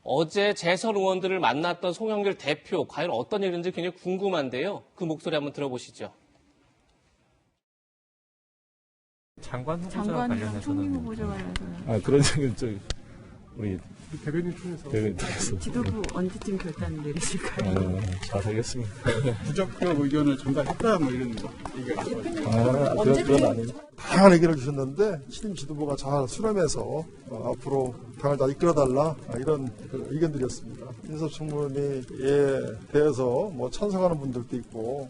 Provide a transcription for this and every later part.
어제 재선 의원들을 만났던 송영길 대표, 과연 어떤 일인지 굉장히 궁금한데요. 그 목소리 한번 들어보시죠. 장관 후보자 장관이랑 관련해서는 총리 후보자 관련해서는 그런 얘기는 우리 대변인 통해서 대변인 통해서 지도부 언제쯤 결단 내리실까요? 잘 하겠습니다. 부적격 의견을 전달했다 뭐 이런 얘기가 있어요. 그건 아니에요. 다양한 얘기를 주셨는데 신임 지도부가 잘 수렴해서 앞으로 당을 다 이끌어달라 이런 의견들이었습니다. 인섭 청문회에 대해서 뭐 찬성하는 분들도 있고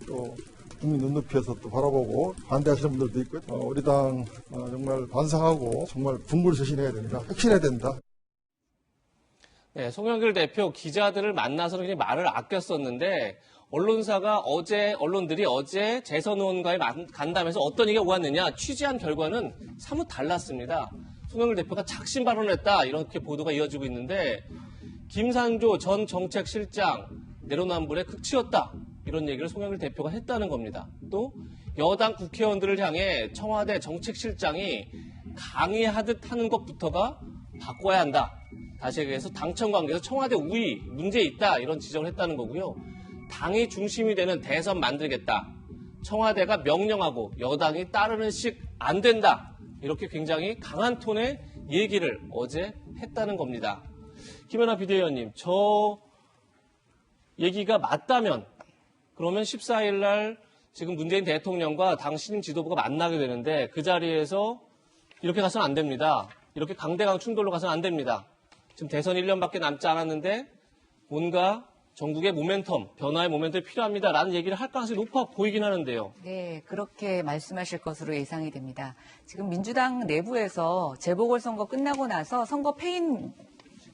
또 국민 눈높이에서 또 바라보고 반대하시는 분들도 있고 우리 당 정말 반성하고 정말 분물쇄신해야 된다. 혁신해야 된다. 네, 송영길 대표 기자들을 만나서는 그냥 말을 아꼈었는데 언론들이 어제 재선 의원과의 간담회에서 어떤 얘기가 오갔느냐 취재한 결과는 사뭇 달랐습니다. 송영길 대표가 작심 발언했다 이렇게 보도가 이어지고 있는데 김상조 전 정책실장 내로남불의 극치였다 이런 얘기를 송영길 대표가 했다는 겁니다. 또 여당 국회의원들을 향해 청와대 정책실장이 강의하듯 하는 것부터가 바꿔야 한다. 다시 얘기해서 당청 관계에서 청와대 우위 문제 있다 이런 지적을 했다는 거고요. 당이 중심이 되는 대선 만들겠다. 청와대가 명령하고 여당이 따르는 식 안 된다. 이렇게 굉장히 강한 톤의 얘기를 어제 했다는 겁니다. 김연아 비대위원님, 저 얘기가 맞다면 그러면 14일 날 지금 문재인 대통령과 당 신임 지도부가 만나게 되는데 그 자리에서 이렇게 가서는 안 됩니다. 이렇게 강대강 충돌로 가서는 안 됩니다. 지금 대선 1년밖에 남지 않았는데 뭔가 전국의 모멘텀, 변화의 모멘텀이 필요합니다라는 얘기를 할 가능성이 높아 보이긴 하는데요. 네, 그렇게 말씀하실 것으로 예상이 됩니다. 지금 민주당 내부에서 재보궐선거 끝나고 나서 선거 패인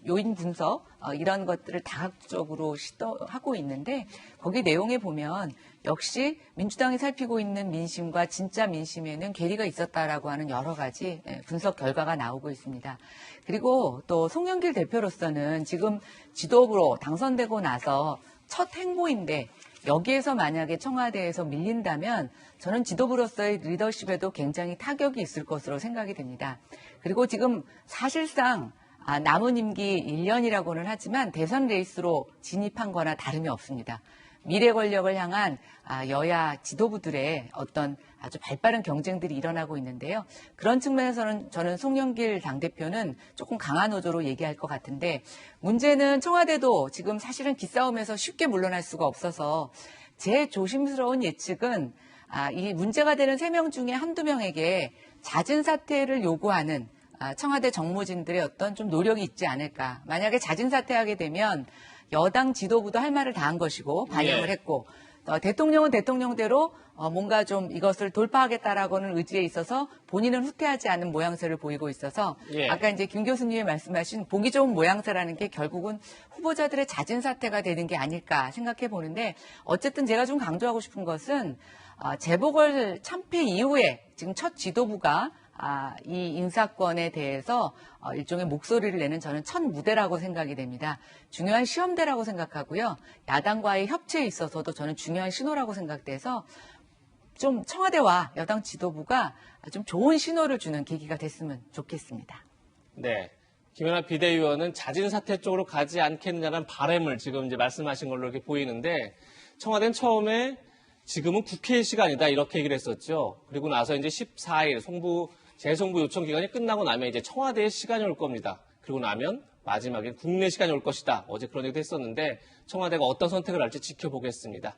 요인 분석 이런 것들을 다각적으로 시도하고 있는데 거기 내용에 보면 역시 민주당이 살피고 있는 민심과 진짜 민심에는 괴리가 있었다라고 하는 여러 가지 분석 결과가 나오고 있습니다. 그리고 또 송영길 대표로서는 지금 지도부로 당선되고 나서 첫 행보인데 여기에서 만약에 청와대에서 밀린다면 저는 지도부로서의 리더십에도 굉장히 타격이 있을 것으로 생각이 됩니다. 그리고 지금 사실상 남은 임기 1년이라고는 하지만 대선 레이스로 진입한 거나 다름이 없습니다. 미래 권력을 향한 여야 지도부들의 어떤 아주 발빠른 경쟁들이 일어나고 있는데요. 그런 측면에서는 저는 송영길 당대표는 조금 강한 어조로 얘기할 것 같은데 문제는 청와대도 지금 사실은 기싸움에서 쉽게 물러날 수가 없어서 제 조심스러운 예측은 이 문제가 되는 3명 중에 한두 명에게 잦은 사퇴를 요구하는 청와대 정무진들의 어떤 좀 노력이 있지 않을까. 만약에 잦은 사퇴하게 되면 여당 지도부도 할 말을 다 한 것이고 반영을 했고 대통령은 대통령대로 뭔가 좀 이것을 돌파하겠다라고는 의지에 있어서 본인은 후퇴하지 않은 모양새를 보이고 있어서 아까 이제 김 교수님이 말씀하신 보기 좋은 모양새라는 게 결국은 후보자들의 잦은 사퇴가 되는 게 아닐까 생각해 보는데 어쨌든 제가 좀 강조하고 싶은 것은 재보궐 참패 이후에 지금 첫 지도부가 이 인사권에 대해서 일종의 목소리를 내는 저는 첫 무대라고 생각이 됩니다. 중요한 시험대라고 생각하고요. 야당과의 협치에 있어서도 저는 중요한 신호라고 생각돼서 좀 청와대와 여당 지도부가 좀 좋은 신호를 주는 계기가 됐으면 좋겠습니다. 네. 김연아 비대위원은 잦은 사퇴 쪽으로 가지 않겠느냐는 바람을 지금 이제 말씀하신 걸로 이렇게 보이는데 청와대는 처음에 지금은 국회의 시간이다 이렇게 얘기를 했었죠. 그리고 나서 이제 14일 재송부 요청 기간이 끝나고 나면 이제 청와대의 시간이 올 겁니다. 그리고 나면 마지막에 국내 시간이 올 것이다. 어제 그런 얘기도 했었는데 청와대가 어떤 선택을 할지 지켜보겠습니다.